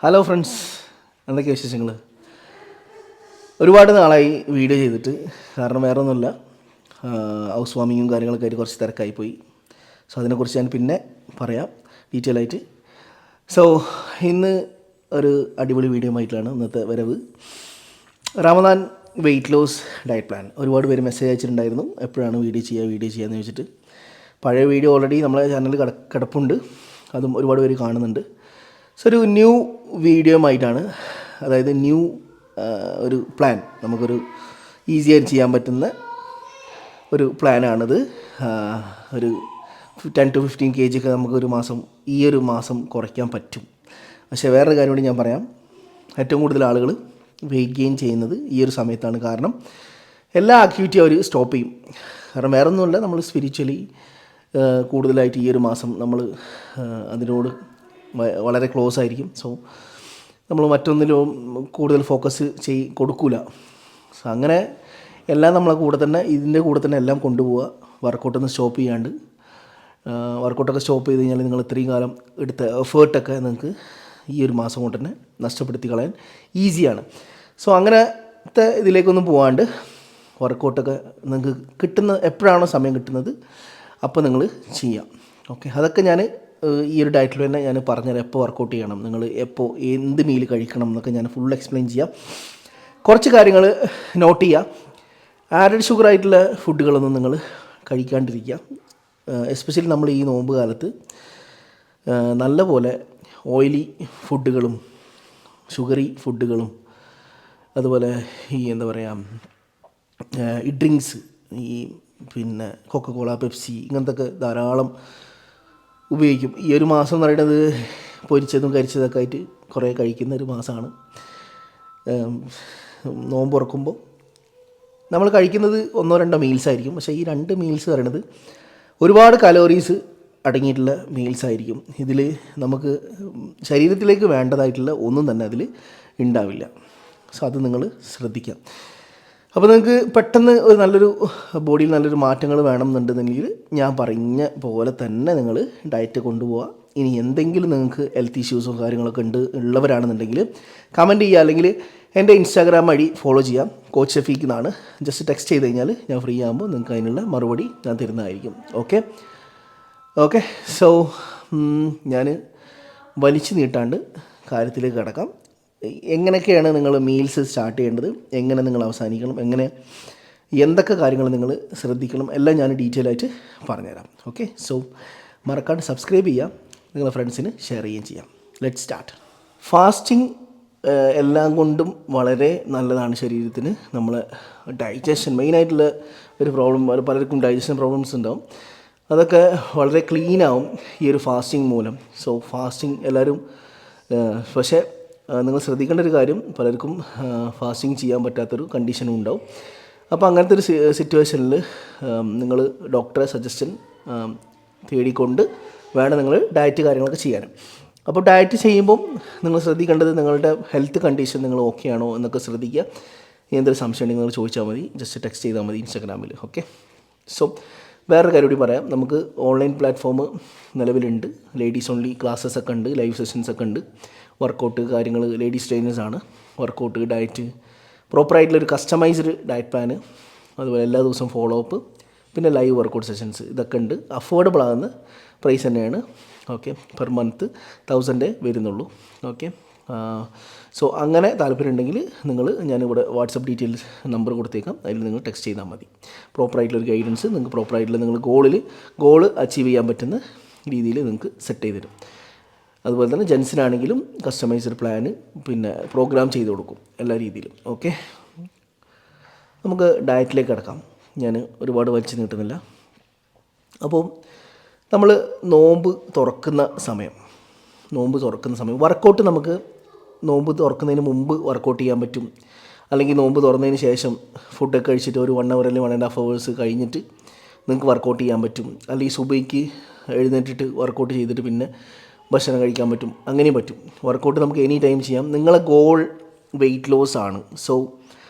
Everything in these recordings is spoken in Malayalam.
ഹലോ ഫ്രണ്ട്സ്, എന്തൊക്കെയാണ് വിശേഷങ്ങൾ? ഒരുപാട് നാളായി വീഡിയോ ചെയ്തിട്ട്. കാരണം വേറെ ഒന്നുമില്ല, ഹൗസ് വാമിങ്ങും കാര്യങ്ങളൊക്കെ ആയിട്ട് കുറച്ച് തിരക്കായിപ്പോയി. സോ അതിനെക്കുറിച്ച് ഞാൻ പിന്നെ പറയാം ഡീറ്റെയിൽ ആയിട്ട്. സോ ഇന്ന് ഒരു അടിപൊളി വീഡിയോ ആയിട്ടാണ് ഇന്നത്തെ വരവ്. Ramadan weight loss diet plan. ഒരുപാട് പേര് മെസ്സേജ് അയച്ചിട്ടുണ്ടായിരുന്നു, എപ്പോഴാണ് വീഡിയോ ചെയ്യാമെന്ന് ചോദിച്ചിട്ട്. പഴയ വീഡിയോ ഓൾറെഡി നമ്മളെ ചാനലിൽ കിടപ്പുണ്ട്, അതും ഒരുപാട് പേര് കാണുന്നുണ്ട്. സോ ഒരു ന്യൂ വീഡിയോ ആയിട്ടാണ്, അതായത് ന്യൂ ഒരു പ്ലാൻ, നമുക്കൊരു ഈസിയായി ചെയ്യാൻ പറ്റുന്ന ഒരു പ്ലാനാണിത്. ഒരു 10 to 15 kg ഒക്കെ നമുക്കൊരു മാസം കുറയ്ക്കാൻ പറ്റും. പക്ഷേ വേറൊരു കാര്യം കൂടി ഞാൻ പറയാം. ഏറ്റവും കൂടുതൽ ആളുകൾ വെയിറ്റ് ഗെയിൻ ചെയ്യുന്നത് ഈ ഒരു സമയത്താണ്. കാരണം എല്ലാ ആക്ടിവിറ്റിയും അവർ സ്റ്റോപ്പ് ചെയ്യും. കാരണം വേറെ ഒന്നുമില്ല, നമ്മൾ സ്പിരിച്വലി കൂടുതലായിട്ട് ഈ ഒരു മാസം നമ്മൾ അതിനോട് വളരെ ക്ലോസ് ആയിരിക്കും. സോ നമ്മൾ മറ്റൊന്നിലും കൂടുതൽ ഫോക്കസ് കൊടുക്കില്ല. സോ അങ്ങനെ എല്ലാം നമ്മളെ ഇതിൻ്റെ കൂടെ തന്നെ എല്ലാം കൊണ്ടുപോവുക. വർക്കൗട്ടൊന്നും സ്റ്റോപ്പ് ചെയ്യാണ്ട്. വർക്കൗട്ടൊക്കെ സ്റ്റോപ്പ് ചെയ്ത് കഴിഞ്ഞാൽ നിങ്ങൾ ഇത്രയും കാലം എടുത്ത എഫേർട്ടൊക്കെ നിങ്ങൾക്ക് ഈ ഒരു മാസം കൊണ്ട് തന്നെ നഷ്ടപ്പെടുത്തി കളയാൻ ഈസിയാണ്. സോ അങ്ങനത്തെ ഇതിലേക്കൊന്നും പോകാണ്ട് വർക്കൗട്ടൊക്കെ നിങ്ങൾക്ക് എപ്പോഴാണോ സമയം കിട്ടുന്നത് അപ്പോൾ നിങ്ങൾ ചെയ്യാം. ഓക്കെ, അതൊക്കെ ഞാൻ ഈ ഒരു ഡയറ്റിൽ തന്നെ ഞാൻ പറഞ്ഞുതരാം. എപ്പോൾ വർക്കൗട്ട് ചെയ്യണം, നിങ്ങൾ എപ്പോൾ എന്ത് മീൽ കഴിക്കണം എന്നൊക്കെ ഞാൻ ഫുൾ എക്സ്പ്ലെയിൻ ചെയ്യാം. കുറച്ച് കാര്യങ്ങൾ നോട്ട് ചെയ്യുക. ആഡഡ് ഷുഗറായിട്ടുള്ള ഫുഡുകളൊന്നും നിങ്ങൾ കഴിക്കാണ്ടിരിക്കുക. എസ്പെഷ്യലി നമ്മൾ ഈ നോമ്പ് കാലത്ത് നല്ലപോലെ ഓയിലി ഫുഡുകളും ഷുഗറി ഫുഡുകളും അതുപോലെ ഈ ഈ ഡ്രിങ്ക്സ്, ഈ പിന്നെ കൊക്കക്കോള, പെപ്സി ഇങ്ങനത്തൊക്കെ ധാരാളം ഉപയോഗിക്കും. ഈ ഒരു മാസം എന്ന് പറയുന്നത് പൊരിച്ചതും കരിച്ചതൊക്കെ ആയിട്ട് കുറേ കഴിക്കുന്ന ഒരു മാസമാണ്. നോമ്പ് തുറക്കുമ്പോൾ നമ്മൾ കഴിക്കുന്നത് 1-2 മീൽസ് ആയിരിക്കും. പക്ഷേ ഈ 2 മീൽസ് പറയുന്നത് ഒരുപാട് കലോറീസ് അടങ്ങിയിട്ടുള്ള മീൽസ് ആയിരിക്കും. ഇതിൽ നമുക്ക് ശരീരത്തിലേക്ക് വേണ്ടതായിട്ടുള്ള ഒന്നും തന്നെ അതിൽ ഉണ്ടാവില്ല. സോ അത് നിങ്ങൾ ശ്രദ്ധിക്കാം. അപ്പോൾ നിങ്ങൾക്ക് പെട്ടെന്ന് നല്ലൊരു ബോഡിയിൽ നല്ലൊരു മാറ്റങ്ങൾ വേണമെന്നുണ്ടെങ്കിൽ ഞാൻ പറഞ്ഞ പോലെ തന്നെ നിങ്ങൾ ഡയറ്റ് കൊണ്ടുപോവുക. ഇനി എന്തെങ്കിലും നിങ്ങൾക്ക് ഹെൽത്ത് ഇഷ്യൂസോ കാര്യങ്ങളൊക്കെ ഉള്ളവരാണെന്നുണ്ടെങ്കിൽ കമൻറ്റ് ചെയ്യുക, അല്ലെങ്കിൽ എൻ്റെ ഇൻസ്റ്റാഗ്രാം ഐ ഡി ഫോളോ ചെയ്യാം. കോച്ച് ഷഫീഖ് എന്നാണ്. ജസ്റ്റ് ടെക്സ്റ്റ് ചെയ്ത് കഴിഞ്ഞാൽ ഞാൻ ഫ്രീ ആകുമ്പോൾ നിങ്ങൾക്ക് അതിനുള്ള മറുപടി ഞാൻ തരുന്നതായിരിക്കും. ഓക്കെ. സോ ഞാൻ വലിച്ചു നീട്ടാണ്ട് കാര്യത്തിലേക്ക് കിടക്കാം. എങ്ങനെയൊക്കെയാണ് നിങ്ങൾ മീൽസ് സ്റ്റാർട്ട് ചെയ്യേണ്ടത്, എങ്ങനെ നിങ്ങൾ അവസാനിക്കണം, എന്തൊക്കെ കാര്യങ്ങൾ നിങ്ങൾ ശ്രദ്ധിക്കണം, എല്ലാം ഞാൻ ഡീറ്റെയിൽ ആയിട്ട് പറഞ്ഞുതരാം. ഓക്കെ, സോ മറക്കാണ്ട് സബ്സ്ക്രൈബ് ചെയ്യാം, നിങ്ങളുടെ ഫ്രണ്ട്സിന് ഷെയർ ചെയ്യുകയും ചെയ്യാം. Let start. ഫാസ്റ്റിംഗ് എല്ലാം കൊണ്ടും വളരെ നല്ലതാണ് ശരീരത്തിന്. നമ്മളെ ഡൈജഷൻ മെയിനായിട്ടുള്ള ഒരു പ്രോബ്ലം, പലർക്കും ഡൈജഷൻ പ്രോബ്ലംസ് ഉണ്ടാവും. അതൊക്കെ വളരെ ക്ലീനാവും ഈ ഒരു ഫാസ്റ്റിംഗ് മൂലം. സോ ഫാസ്റ്റിംഗ് എല്ലാവരും, പക്ഷേ നിങ്ങൾ ശ്രദ്ധിക്കേണ്ട ഒരു കാര്യം, പലർക്കും ഫാസ്റ്റിംഗ് ചെയ്യാൻ പറ്റാത്തൊരു കണ്ടീഷനും ഉണ്ടാവും. അപ്പോൾ അങ്ങനത്തെ ഒരു സിറ്റുവേഷനിൽ നിങ്ങൾ ഡോക്ടറെ സജഷൻ തേടിക്കൊണ്ട് വേണം നിങ്ങൾ ഡയറ്റ് കാര്യങ്ങളൊക്കെ ചെയ്യാനും. അപ്പോൾ ഡയറ്റ് ചെയ്യുമ്പം നിങ്ങൾ ശ്രദ്ധിക്കേണ്ടത് നിങ്ങളുടെ ഹെൽത്ത് കണ്ടീഷൻ നിങ്ങൾ ഓക്കെ ആണോ എന്നൊക്കെ ശ്രദ്ധിക്കുക. എന്തൊരു സംശയം ഉണ്ടെങ്കിൽ നിങ്ങൾ ചോദിച്ചാൽ മതി, ജസ്റ്റ് ടെക്സ്റ്റ് ചെയ്താൽ മതി ഇൻസ്റ്റാഗ്രാമിൽ. ഓക്കെ, സോ വേറൊരു കാര്യം കൂടി പറയാം. നമുക്ക് ഓൺലൈൻ പ്ലാറ്റ്ഫോം നിലവിലുണ്ട്. ലേഡീസ് ഓൺലി ക്ലാസ്സസ് ഒക്കെ ഉണ്ട്, ലൈവ് സെഷൻസ് ഒക്കെ ഉണ്ട്. വർക്കൗട്ട് കാര്യങ്ങൾ ലേഡീസ് ട്രെയിനേഴ്സാണ്. വർക്കൗട്ട്, ഡയറ്റ്, പ്രോപ്പറായിട്ടുള്ളൊരു കസ്റ്റമൈസ്ഡ് ഡയറ്റ് പ്ലാന്, അതുപോലെ എല്ലാ ദിവസവും ഫോളോ അപ്പ്, പിന്നെ ലൈവ് വർക്കൗട്ട് സെഷൻസ്, ഇതൊക്കെ ഉണ്ട്. അഫോർഡബിൾ ആകുന്ന പ്രൈസ് തന്നെയാണ്. ഓക്കെ, പെർ മന്ത് 1000 വരുന്നുള്ളൂ. ഓക്കെ, സോ അങ്ങനെ താല്പര്യമുണ്ടെങ്കിൽ ഞാനിവിടെ വാട്സപ്പ് ഡീറ്റെയിൽസ് നമ്പർ കൊടുത്തേക്കാം, അതിൽ നിങ്ങൾ ടെക്സ്റ്റ് ചെയ്താൽ മതി. പ്രോപ്പറായിട്ടുള്ളൊരു ഗൈഡൻസ് നിങ്ങൾക്ക് പ്രോപ്പറായിട്ടുള്ള നിങ്ങൾ ഗോൾ അച്ചീവ് ചെയ്യാൻ പറ്റുന്ന രീതിയിൽ നിങ്ങൾക്ക് സെറ്റ് ചെയ്ത് തരും. അതുപോലെ തന്നെ ജെൻസിനാണെങ്കിലും കസ്റ്റമൈസ്ഡ് പ്ലാന് പിന്നെ പ്രോഗ്രാം ചെയ്ത് കൊടുക്കും എല്ലാ രീതിയിലും. ഓക്കെ, നമുക്ക് ഡയറ്റിലേക്ക് കിടക്കാം. ഞാൻ ഒരുപാട് വലിച്ചു നീട്ടുന്നില്ല. അപ്പോൾ നമ്മൾ നോമ്പ് തുറക്കുന്ന സമയം വർക്കൗട്ട് നമുക്ക് നോമ്പ് തുറക്കുന്നതിന് മുമ്പ് വർക്കൗട്ട് ചെയ്യാൻ പറ്റും. അല്ലെങ്കിൽ നോമ്പ് തുറന്നതിന് ശേഷം ഫുഡൊക്കെ കഴിച്ചിട്ട് ഒരു 1 hour അല്ലെങ്കിൽ 1.5 hours കഴിഞ്ഞിട്ട് നിങ്ങൾക്ക് വർക്കൗട്ട് ചെയ്യാൻ പറ്റും. അല്ലെങ്കിൽ സുബൈക്ക് എഴുന്നേറ്റിട്ട് വർക്കൗട്ട് ചെയ്തിട്ട് പിന്നെ ഭക്ഷണം കഴിക്കാൻ പറ്റും. അങ്ങനെയും പറ്റും. വർക്കൗട്ട് നമുക്ക് എനി ടൈം ചെയ്യാം. നിങ്ങളെ ഗോൾ വെയിറ്റ് ലോസ് ആണ്. സോ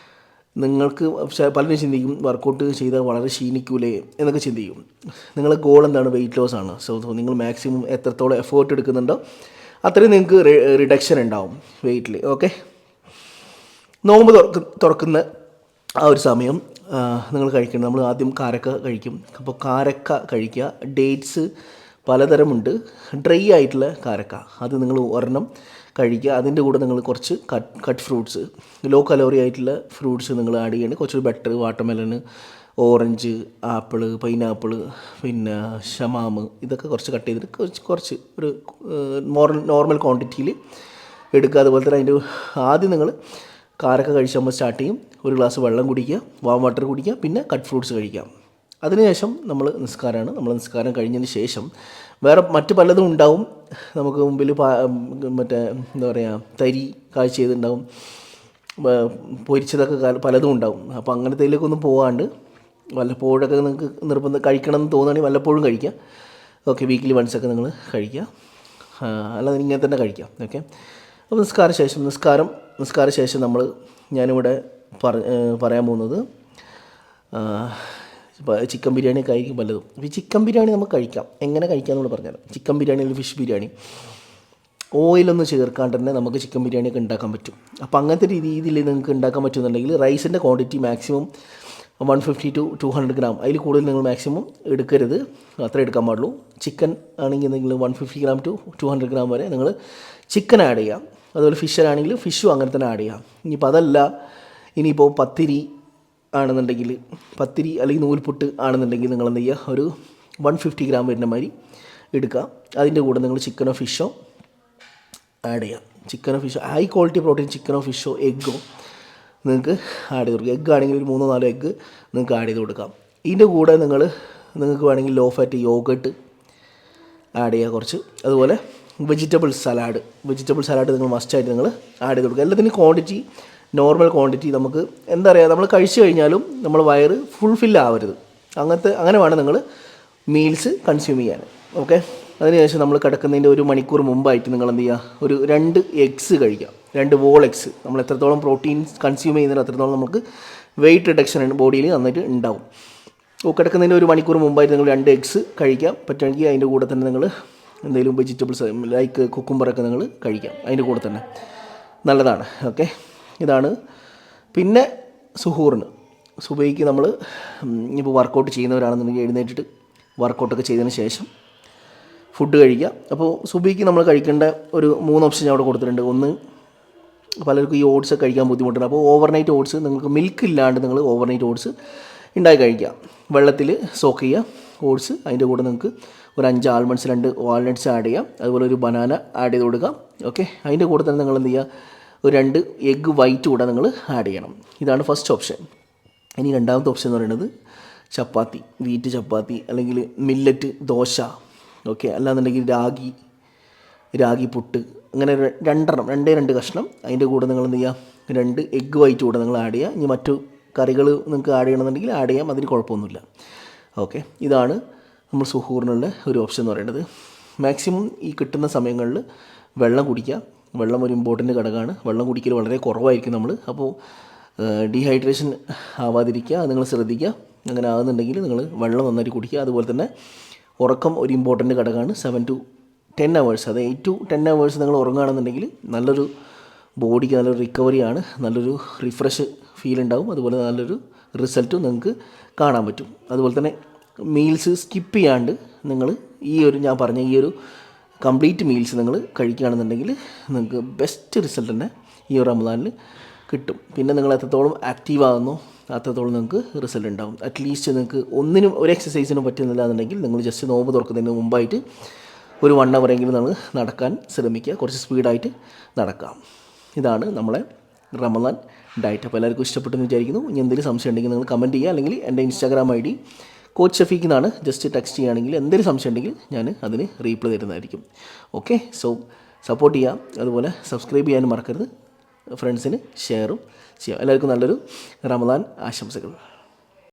നിങ്ങൾക്ക് പലരും ചിന്തിക്കും വർക്കൗട്ട് ചെയ്താൽ വളരെ ക്ഷീണിക്കൂലേ എന്നൊക്കെ ചിന്തിക്കും. നിങ്ങളുടെ ഗോൾ എന്താണ്? വെയിറ്റ് ലോസ് ആണ്. സോ നിങ്ങൾ മാക്സിമം എത്രത്തോളം എഫേർട്ട് എടുക്കുന്നുണ്ടോ അത്രയും നിങ്ങൾക്ക് റിഡക്ഷൻ ഉണ്ടാവും വെയിറ്റിൽ. ഓക്കെ, നോമ്പ് തുറക്കുന്ന ആ ഒരു സമയം നിങ്ങൾ കഴിക്കണം. നമ്മൾ ആദ്യം കാരക്ക കഴിക്കും. അപ്പോൾ കാരക്ക കഴിക്കുക. ഡേറ്റ്സ് പലതരമുണ്ട്. ഡ്രൈ ആയിട്ടുള്ള കാരക്ക അത് നിങ്ങൾ ഒരെണ്ണം കഴിക്കുക. അതിൻ്റെ കൂടെ നിങ്ങൾ കുറച്ച് കട്ട് ഫ്രൂട്ട്സ്, ലോ കലോറി ആയിട്ടുള്ള ഫ്രൂട്ട്സ് നിങ്ങൾ ആഡ് ചെയ്യണം. കുറച്ച് butter, watermelon, orange, apple, pineapple, പിന്നെ ഷമാമ്, ഇതൊക്കെ കുറച്ച് കട്ട് ചെയ്തിട്ട് കുറച്ച് ഒരു നോർമൽ ക്വാണ്ടിറ്റിയിൽ എടുക്കുക. അതുപോലെ തന്നെ അതിൻ്റെ ആദ്യം നിങ്ങൾ കാരക്ക കഴിച്ചുമ്പോൾ സ്റ്റാർട്ട് ചെയ്യും. ഒരു ഗ്ലാസ് വെള്ളം കുടിക്കുക, വാം വാട്ടർ കുടിക്കുക, പിന്നെ കട്ട് ഫ്രൂട്ട്സ് കഴിക്കാം. അതിനുശേഷം നമ്മൾ നിസ്കാരമാണ്. നമ്മൾ നിസ്കാരം കഴിഞ്ഞതിന് ശേഷം വേറെ മറ്റ് പലതും ഉണ്ടാവും. നമുക്ക് മുമ്പിൽ മറ്റേ എന്താ പറയുക, തരി കാഴ്ച ചെയ്തുണ്ടാവും, പൊരിച്ചതൊക്കെ പലതും ഉണ്ടാവും. അപ്പോൾ അങ്ങനത്തേലേക്കൊന്നും പോകാണ്ട് വല്ലപ്പോഴൊക്കെ നിങ്ങൾക്ക് നിർബന്ധം കഴിക്കണം എന്ന് തോന്നുകയാണെങ്കിൽ വല്ലപ്പോഴും കഴിക്കുക. ഓക്കെ, വീക്കിലി വൺസൊക്കെ നിങ്ങൾ കഴിക്കുക, അല്ലാതെ ഇങ്ങനെ തന്നെ കഴിക്കാം. ഓക്കെ, അപ്പോൾ നിസ്കാര ശേഷം ഞാനിവിടെ പറയാൻ പോകുന്നത് ചിക്കൻ ബിരിയാണിയൊക്കെ ആയിരിക്കും പലതും. അപ്പോൾ ഈ ചിക്കൻ ബിരിയാണി നമുക്ക് കഴിക്കാം. എങ്ങനെ കഴിക്കാമെന്ന് പറഞ്ഞുതരാം. ചിക്കൻ ബിരിയാണി അല്ലെങ്കിൽ ഫിഷ് ബിരിയാണി ഓയിലൊന്നും ചേർക്കാണ്ട് തന്നെ നമുക്ക് ചിക്കൻ ബിരിയാണിയൊക്കെ ഉണ്ടാക്കാൻ പറ്റും. അപ്പോൾ അങ്ങനത്തെ രീതിയിൽ നിങ്ങൾക്ക് ഉണ്ടാക്കാൻ പറ്റുന്നുണ്ടെങ്കിൽ റൈസിൻ്റെ ക്വാണ്ടിറ്റി മാക്സിമം 150 to 200 ഗ്രാം, അതിൽ കൂടുതൽ നിങ്ങൾ മാക്സിമം എടുക്കരുത്, അത്ര എടുക്കാൻ പാടുള്ളൂ. ചിക്കൻ ആണെങ്കിൽ നിങ്ങൾ 150 ഗ്രാം to 200 ഗ്രാം വരെ നിങ്ങൾ ചിക്കൻ ആഡ് ചെയ്യാം. അതുപോലെ ഫിഷാണെങ്കിൽ ഫിഷും അങ്ങനെ തന്നെ ആഡ് ചെയ്യാം. ഇനിയിപ്പോൾ അതല്ല, ഇനിയിപ്പോൾ പത്തിരി ആണെന്നുണ്ടെങ്കിൽ, പത്തിരി അല്ലെങ്കിൽ നൂൽപുട്ട് ആണെന്നുണ്ടെങ്കിൽ നിങ്ങൾ എന്ത് ചെയ്യുക, ഒരു 150 ഗ്രാം വരുന്ന മാതിരി എടുക്കുക. അതിൻ്റെ കൂടെ നിങ്ങൾ ചിക്കനോ ഫിഷോ ആഡ് ചെയ്യാം. ചിക്കനോ ഫിഷോ, ഹൈ ക്വാളിറ്റി പ്രോട്ടീൻ ചിക്കനോ ഫിഷോ എഗ്ഗോ നിങ്ങൾക്ക് ആഡ് ചെയ്ത് കൊടുക്കുക. എഗ്ഗ് ആണെങ്കിൽ ഒരു 3-4 എഗ്ഗ് നിങ്ങൾക്ക് ആഡ് ചെയ്ത് കൊടുക്കാം. ഇതിൻ്റെ കൂടെ നിങ്ങൾക്ക് വേണമെങ്കിൽ ലോ ഫാറ്റ് യോഗട്ട് ആഡ് ചെയ്യുക കുറച്ച്. അതുപോലെ വെജിറ്റബിൾ സലാഡ് നിങ്ങൾ മസ്റ്റായിട്ട് നിങ്ങൾ ആഡ് ചെയ്ത് കൊടുക്കുക. എല്ലാത്തിനും ക്വാണ്ടിറ്റി നോർമൽ ക്വാണ്ടിറ്റി. നമുക്ക് എന്താ പറയുക, നമ്മൾ കഴിച്ചു കഴിഞ്ഞാലും നമ്മൾ വയറ് ഫുൾഫിൽ ആവരുത്. അങ്ങനെ വേണം നിങ്ങൾ മീൽസ് കൺസ്യൂം ചെയ്യാൻ. ഓക്കെ, അതിനുശേഷം നമ്മൾ കിടക്കുന്നതിൻ്റെ 1 മണിക്കൂർ മുമ്പായിട്ട് നിങ്ങൾ എന്ത് ചെയ്യുക, ഒരു 2 എഗ്സ് കഴിക്കാം. 2 വോൾ എഗ്സ്. നമ്മൾ എത്രത്തോളം പ്രോട്ടീൻ കൺസ്യൂം ചെയ്യുന്നതിന് അത്രത്തോളം നമുക്ക് വെയിറ്റ് റിഡക്ഷൻ ബോഡിയിൽ നന്നായിട്ട് ഉണ്ടാവും. കിടക്കുന്നതിൻ്റെ 1 മണിക്കൂർ മുമ്പായിട്ട് നിങ്ങൾ 2 എഗ്സ് കഴിക്കാം. പറ്റുമെങ്കിൽ അതിൻ്റെ കൂടെ തന്നെ നിങ്ങൾ എന്തെങ്കിലും വെജിറ്റബിൾസ് ലൈക്ക് കുക്കുംബറൊക്കെ നിങ്ങൾ കഴിക്കാം. അതിൻ്റെ കൂടെ തന്നെ നല്ലതാണ്. ഓക്കെ, ഇതാണ്. പിന്നെ സുബഹിക്ക് നമ്മൾ ഇപ്പോൾ വർക്കൗട്ട് ചെയ്യുന്നവരാണെന്നുണ്ടെങ്കിൽ എഴുന്നേറ്റിട്ട് വർക്കൗട്ടൊക്കെ ചെയ്തതിന് ശേഷം ഫുഡ് കഴിക്കുക. അപ്പോൾ സുബഹിക്ക് നമ്മൾ കഴിക്കേണ്ട ഒരു 3 ഓപ്ഷൻ ഞാൻ അവിടെ കൊടുത്തിട്ടുണ്ട്. ഒന്ന്, പലർക്കും ഈ ഓട്സ് കഴിക്കാൻ ബുദ്ധിമുട്ടുണ്ട്. അപ്പോൾ ഓവർനൈറ്റ് ഓട്സ്, നിങ്ങൾക്ക് മിൽക്ക് ഇല്ലാണ്ട് നിങ്ങൾ ഓവർനൈറ്റ് ഓട്സ് ഉണ്ടാക്കി കഴിക്കുക. വെള്ളത്തിൽ സോക്ക് ചെയ്യുക ഓട്സ്. അതിൻ്റെ കൂടെ നിങ്ങൾക്ക് ഒരു 5 ആൽമണ്ട്സ്, 2 വാൾനട്ട്സ് ആഡ് ചെയ്യാം. അതുപോലെ ഒരു ബനാന ആഡ് ചെയ്ത് കൊടുക്കുക. ഓക്കെ, അതിൻ്റെ കൂടെ തന്നെ നിങ്ങൾ എന്ത് ചെയ്യുക, ഒരു 2 എഗ്ഗ് വൈറ്റ് കൂടെ നിങ്ങൾ ആഡ് ചെയ്യണം. ഇതാണ് ഫസ്റ്റ് ഓപ്ഷൻ. ഇനി രണ്ടാമത്തെ ഓപ്ഷൻ എന്ന് പറയുന്നത് ചപ്പാത്തി, വീറ്റ് ചപ്പാത്തി അല്ലെങ്കിൽ മില്ലറ്റ് ദോശ. ഓക്കെ, അല്ലാന്നുണ്ടെങ്കിൽ രാഗി പുട്ട്. അങ്ങനെ 2 കഷ്ണം. അതിൻ്റെ കൂടെ നിങ്ങൾ എന്ത് ചെയ്യുക, 2 എഗ്ഗ് വൈറ്റ് കൂടെ നിങ്ങൾ ആഡ് ചെയ്യുക. ഇനി മറ്റു കറികൾ നിങ്ങൾക്ക് ആഡ് ചെയ്യണമെന്നുണ്ടെങ്കിൽ ആഡ് ചെയ്യാം, അതിന് കുഴപ്പമൊന്നുമില്ല. ഓക്കെ, ഇതാണ് നമ്മൾ സുഹൂറിനുള്ള ഒരു ഓപ്ഷൻ എന്ന് പറയുന്നത്. മാക്സിമം ഈ കിട്ടുന്ന സമയങ്ങളിൽ വെള്ളം കുടിക്കുക. വെള്ളം ഒരു ഇമ്പോർട്ടൻ്റ് ഘടകമാണ്. വെള്ളം കുടിക്കൽ വളരെ കുറവായിരിക്കും നമ്മൾ. അപ്പോൾ ഡീഹൈഡ്രേഷൻ ആവാതിരിക്കുക, അത് നിങ്ങൾ ശ്രദ്ധിക്കുക. അങ്ങനെ ആകുന്നുണ്ടെങ്കിൽ നിങ്ങൾ വെള്ളം നന്നായിട്ട് കുടിക്കുക. അതുപോലെ തന്നെ ഉറക്കം ഒരു ഇമ്പോർട്ടൻ്റ് ഘടകമാണ്. 7 to 10 hours, അത് 8 to 10 hours നിങ്ങൾ ഉറങ്ങുകയാണെന്നുണ്ടെങ്കിൽ നല്ലൊരു ബോഡിക്ക് നല്ലൊരു റിക്കവറിയാണ്, നല്ലൊരു റിഫ്രഷ് ഫീൽ ഉണ്ടാവും. അതുപോലെ നല്ലൊരു റിസൾട്ടും നിങ്ങൾക്ക് കാണാൻ പറ്റും. അതുപോലെ തന്നെ മീൽസ് സ്കിപ്പ് ചെയ്യാണ്ട് നിങ്ങൾ ഞാൻ പറഞ്ഞ ഈ ഒരു കംപ്ലീറ്റ് മീൽസ് നിങ്ങൾ കഴിക്കുകയാണെന്നുണ്ടെങ്കിൽ നിങ്ങൾക്ക് ബെസ്റ്റ് റിസൾട്ട് തന്നെ ഈ ഒരു റമദാനിൽ കിട്ടും. പിന്നെ നിങ്ങൾ എത്രത്തോളം ആക്റ്റീവ് ആകുന്നോ അത്രത്തോളം നിങ്ങൾക്ക് റിസൾട്ട് ഉണ്ടാവും. അറ്റ്ലീസ്റ്റ് നിങ്ങൾക്ക് ഒരു എക്സസൈസിനും പറ്റുന്നില്ല എന്നുണ്ടെങ്കിൽ നിങ്ങൾ ജസ്റ്റ് നോമ്പ് തുറക്കുന്നതിന് മുമ്പായിട്ട് ഒരു 1 hour എങ്കിലും നിങ്ങൾ നടക്കാൻ ശ്രമിക്കുക. കുറച്ച് സ്പീഡായിട്ട് നടക്കാം. ഇതാണ് നമ്മളെ റമദാൻ ഡയറ്റ്. അപ്പോൾ എല്ലാവർക്കും ഇഷ്ടപ്പെട്ടെന്ന് വിചാരിക്കുന്നു. ഇനി എന്തെങ്കിലും സംശയം ഉണ്ടെങ്കിൽ നിങ്ങൾ കമൻറ്റ് ചെയ്യുക, അല്ലെങ്കിൽ എൻ്റെ ഇൻസ്റ്റാഗ്രാം ID കോച്ച് ഷഫീഖ് എന്നാണ്. ജസ്റ്റ് ടെക്സ്റ്റ് ചെയ്യുകയാണെങ്കിൽ എന്തെങ്കിലും സംശയം ഉണ്ടെങ്കിൽ ഞാൻ അതിന് റീപ്ലൈ തരുന്നതായിരിക്കും. ഓക്കെ, സോ സപ്പോർട്ട് ചെയ്യാം. അതുപോലെ സബ്സ്ക്രൈബ് ചെയ്യാനും മറക്കരുത്. ഫ്രണ്ട്സിന് ഷെയറും ചെയ്യാം. എല്ലാവർക്കും നല്ലൊരു റമദാൻ ആശംസകൾ.